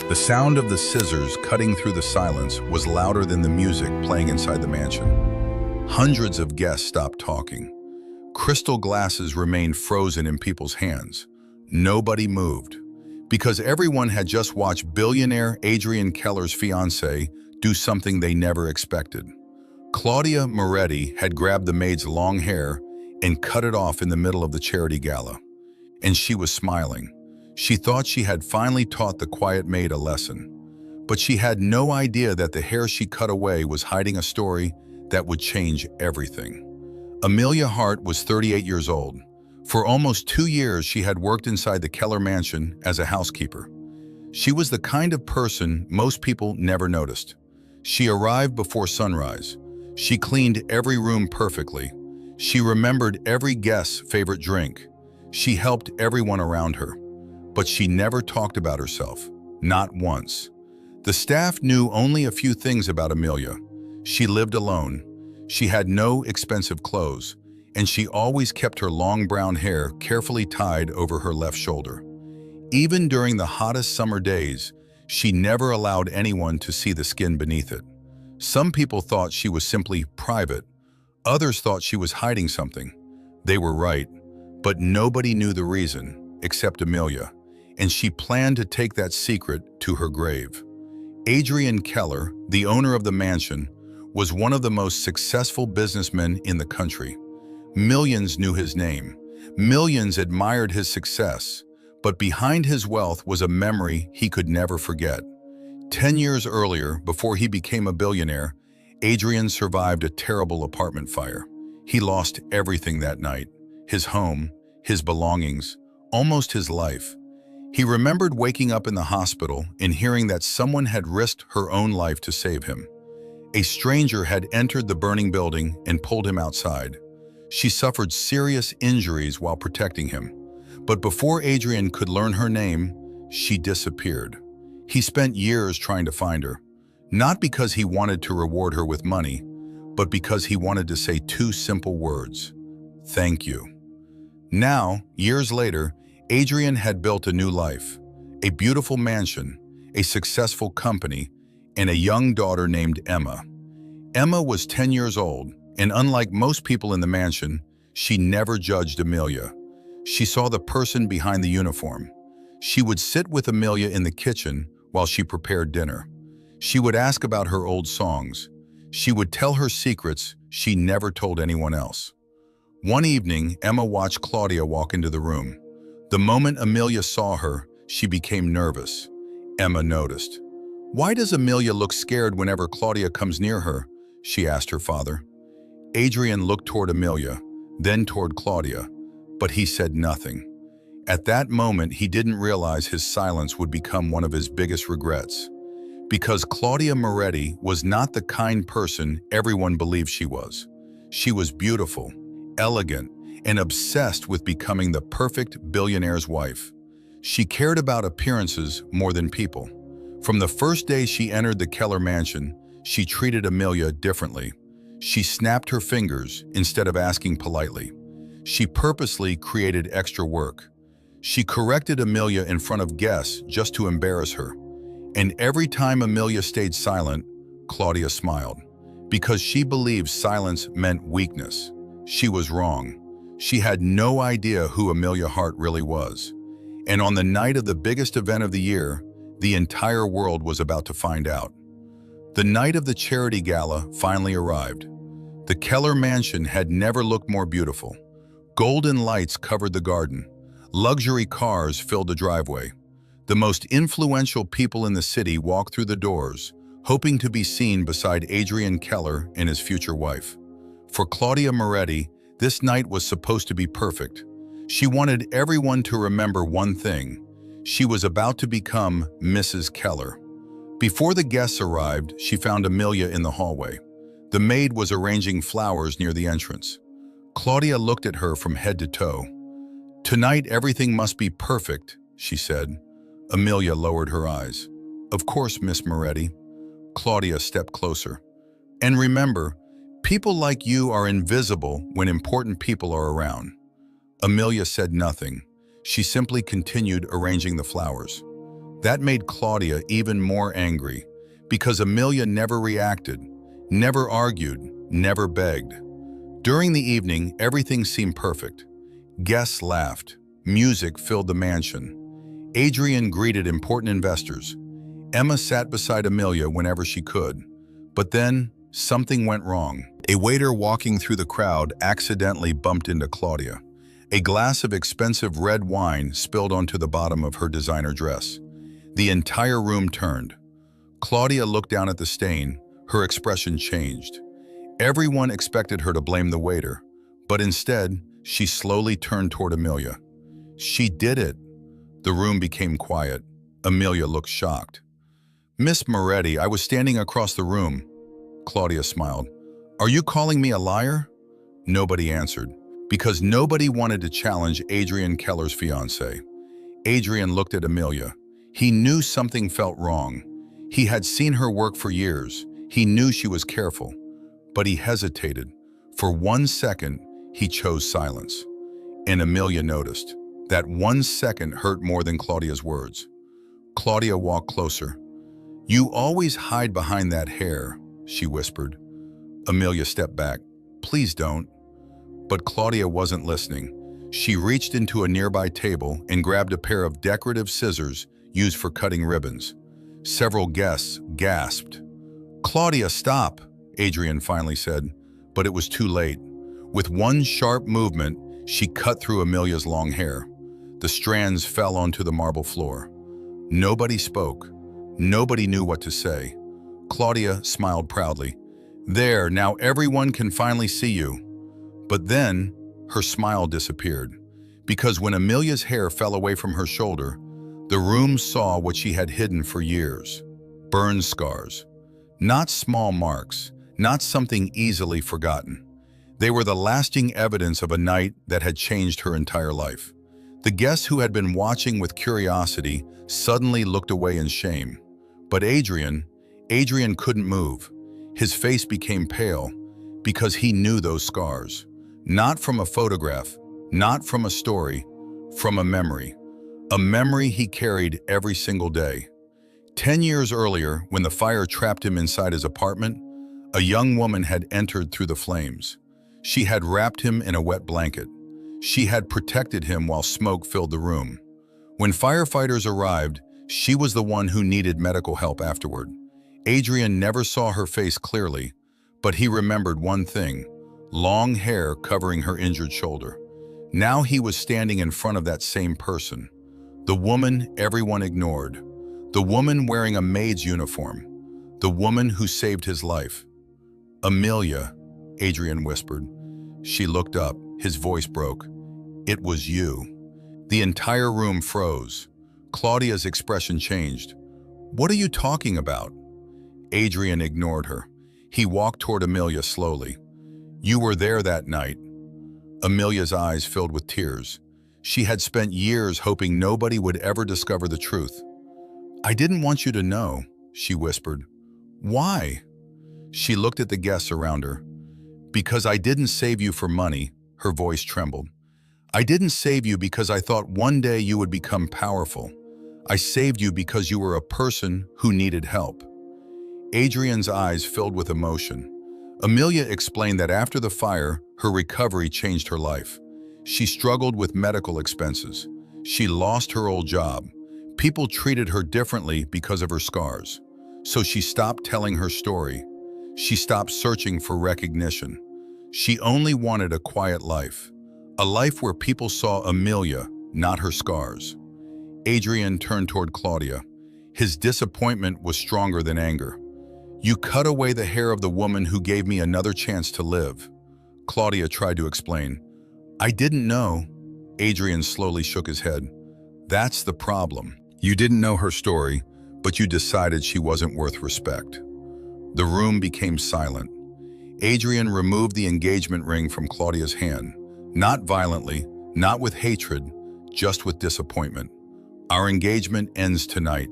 The sound of the scissors cutting through the silence was louder than the music playing inside the mansion. Hundreds of guests stopped talking. Crystal glasses remained frozen in people's hands. Nobody moved, because everyone had just watched billionaire Adrian Keller's fiancée do something they never expected. Claudia Moretti had grabbed the maid's long hair and cut it off in the middle of the charity gala. And she was smiling. She thought she had finally taught the quiet maid a lesson. But she had no idea that the hair she cut away was hiding a story that would change everything. Amelia Hart was 38 years old. For almost 2 years, she had worked inside the Keller mansion as a housekeeper. She was the kind of person most people never noticed. She arrived before sunrise. She cleaned every room perfectly. She remembered every guest's favorite drink. She helped everyone around her. But she never talked about herself, not once. The staff knew only a few things about Amelia. She lived alone. She had no expensive clothes, and she always kept her long brown hair carefully tied over her left shoulder. Even during the hottest summer days, she never allowed anyone to see the skin beneath it. Some people thought she was simply private. Others thought she was hiding something. They were right, but nobody knew the reason except Amelia, and she planned to take that secret to her grave. Adrian Keller, the owner of the mansion, was one of the most successful businessmen in the country. Millions knew his name. Millions admired his success. But behind his wealth was a memory he could never forget. 10 years earlier, before he became a billionaire, Adrian survived a terrible apartment fire. He lost everything that night: his home, his belongings, almost his life. He remembered waking up in the hospital and hearing that someone had risked her own life to save him. A stranger had entered the burning building and pulled him outside. She suffered serious injuries while protecting him. But before Adrian could learn her name, she disappeared. He spent years trying to find her, not because he wanted to reward her with money, but because he wanted to say 2 simple words: thank you. Now, years later, Adrian had built a new life, a beautiful mansion, a successful company, and a young daughter named Emma. Emma was 10 years old, and unlike most people in the mansion, she never judged Amelia. She saw the person behind the uniform. She would sit with Amelia in the kitchen while she prepared dinner. She would ask about her old songs. She would tell her secrets she never told anyone else. One evening, Emma watched Claudia walk into the room. The moment Amelia saw her, she became nervous. Emma noticed. "Why does Amelia look scared whenever Claudia comes near her?" she asked her father. Adrian looked toward Amelia, then toward Claudia, but he said nothing. At that moment, he didn't realize his silence would become one of his biggest regrets. Because Claudia Moretti was not the kind person everyone believed she was. She was beautiful, elegant, and obsessed with becoming the perfect billionaire's wife. She cared about appearances more than people. From the first day she entered the Keller mansion, she treated Amelia differently. She snapped her fingers instead of asking politely. She purposely created extra work. She corrected Amelia in front of guests just to embarrass her. And every time Amelia stayed silent, Claudia smiled, because she believed silence meant weakness. She was wrong. She had no idea who Amelia Hart really was. And on the night of the biggest event of the year, the entire world was about to find out. The night of the charity gala finally arrived. The Keller mansion had never looked more beautiful. Golden lights covered the garden. Luxury cars filled the driveway. The most influential people in the city walked through the doors, hoping to be seen beside Adrian Keller and his future wife. For Claudia Moretti, this night was supposed to be perfect. She wanted everyone to remember one thing: she was about to become Mrs. Keller. Before the guests arrived, she found Amelia in the hallway. The maid was arranging flowers near the entrance. Claudia looked at her from head to toe. "Tonight everything must be perfect," she said. Amelia lowered her eyes. "Of course, Miss Moretti." Claudia stepped closer. "And remember, people like you are invisible when important people are around." Amelia said nothing. She simply continued arranging the flowers. That made Claudia even more angry, because Amelia never reacted, never argued, never begged. During the evening, everything seemed perfect. Guests laughed. Music filled the mansion. Adrian greeted important investors. Emma sat beside Amelia whenever she could. But then, something went wrong. A waiter walking through the crowd accidentally bumped into Claudia. A glass of expensive red wine spilled onto the bottom of her designer dress. The entire room turned. Claudia looked down at the stain. Her expression changed. Everyone expected her to blame the waiter, but instead, she slowly turned toward Amelia. She did it. The room became quiet. Amelia looked shocked. Miss Moretti, I was standing across the room. Claudia smiled. Are you calling me a liar? Nobody answered, because nobody wanted to challenge Adrian Keller's fiancée. Adrian looked at Amelia. He knew something felt wrong. He had seen her work for years. He knew she was careful, but he hesitated. For 1 second, he chose silence. And Amelia noticed. That 1 second hurt more than Claudia's words. Claudia walked closer. You always hide behind that hair, she whispered. Amelia stepped back. Please don't. But Claudia wasn't listening. She reached into a nearby table and grabbed a pair of decorative scissors used for cutting ribbons. Several guests gasped. Claudia, stop, Adrian finally said, but it was too late. With one sharp movement, she cut through Amelia's long hair. The strands fell onto the marble floor. Nobody spoke. Nobody knew what to say. Claudia smiled proudly. There, now everyone can finally see you. But then, her smile disappeared, because when Amelia's hair fell away from her shoulder, the room saw what she had hidden for years. Burn scars. Not small marks, not something easily forgotten. They were the lasting evidence of a night that had changed her entire life. The guests who had been watching with curiosity suddenly looked away in shame. But Adrian couldn't move. His face became pale because he knew those scars. Not from a photograph, not from a story, from a memory. A memory he carried every single day. 10 years earlier, when the fire trapped him inside his apartment, a young woman had entered through the flames. She had wrapped him in a wet blanket. She had protected him while smoke filled the room. When firefighters arrived, she was the one who needed medical help afterward. Adrian never saw her face clearly, but he remembered one thing: long hair covering her injured shoulder. Now he was standing in front of that same person. The woman everyone ignored. The woman wearing a maid's uniform. The woman who saved his life. Amelia, Adrian whispered. She looked up. His voice broke. It was you. The entire room froze. Claudia's expression changed. What are you talking about? Adrian ignored her. He walked toward Amelia slowly. You were there that night. Amelia's eyes filled with tears. She had spent years hoping nobody would ever discover the truth. I didn't want you to know, she whispered. Why? She looked at the guests around her. Because I didn't save you for money, her voice trembled. I didn't save you because I thought one day you would become powerful. I saved you because you were a person who needed help. Adrian's eyes filled with emotion. Amelia explained that after the fire, her recovery changed her life. She struggled with medical expenses. She lost her old job. People treated her differently because of her scars. So she stopped telling her story. She stopped searching for recognition. She only wanted a quiet life. A life where people saw Amelia, not her scars. Adrian turned toward Claudia. His disappointment was stronger than anger. You cut away the hair of the woman who gave me another chance to live. Claudia tried to explain. I didn't know. Adrian slowly shook his head. That's the problem. You didn't know her story, but you decided she wasn't worth respect. The room became silent. Adrian removed the engagement ring from Claudia's hand. Not violently, not with hatred, just with disappointment. Our engagement ends tonight.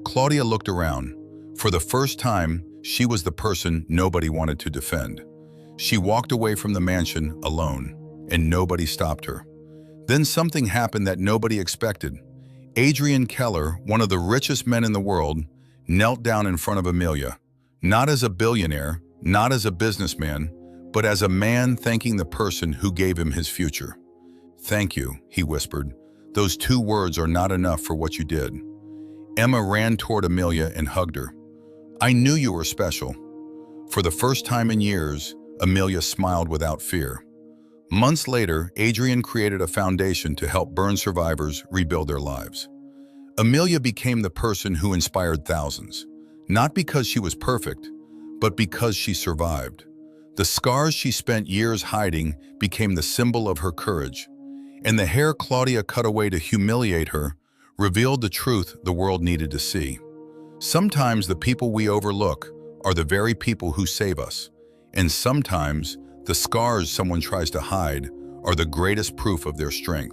Claudia looked around. For the first time, she was the person nobody wanted to defend. She walked away from the mansion alone, and nobody stopped her. Then something happened that nobody expected. Adrian Keller, one of the richest men in the world, knelt down in front of Amelia, not as a billionaire, not as a businessman, but as a man thanking the person who gave him his future. "Thank you," he whispered. "Those 2 words are not enough for what you did." Emma ran toward Amelia and hugged her. "I knew you were special." For the first time in years, Amelia smiled without fear. Months later, Adrian created a foundation to help burn survivors rebuild their lives. Amelia became the person who inspired thousands, not because she was perfect, but because she survived. The scars she spent years hiding became the symbol of her courage, and the hair Claudia cut away to humiliate her revealed the truth the world needed to see. Sometimes the people we overlook are the very people who save us, and sometimes the scars someone tries to hide are the greatest proof of their strength.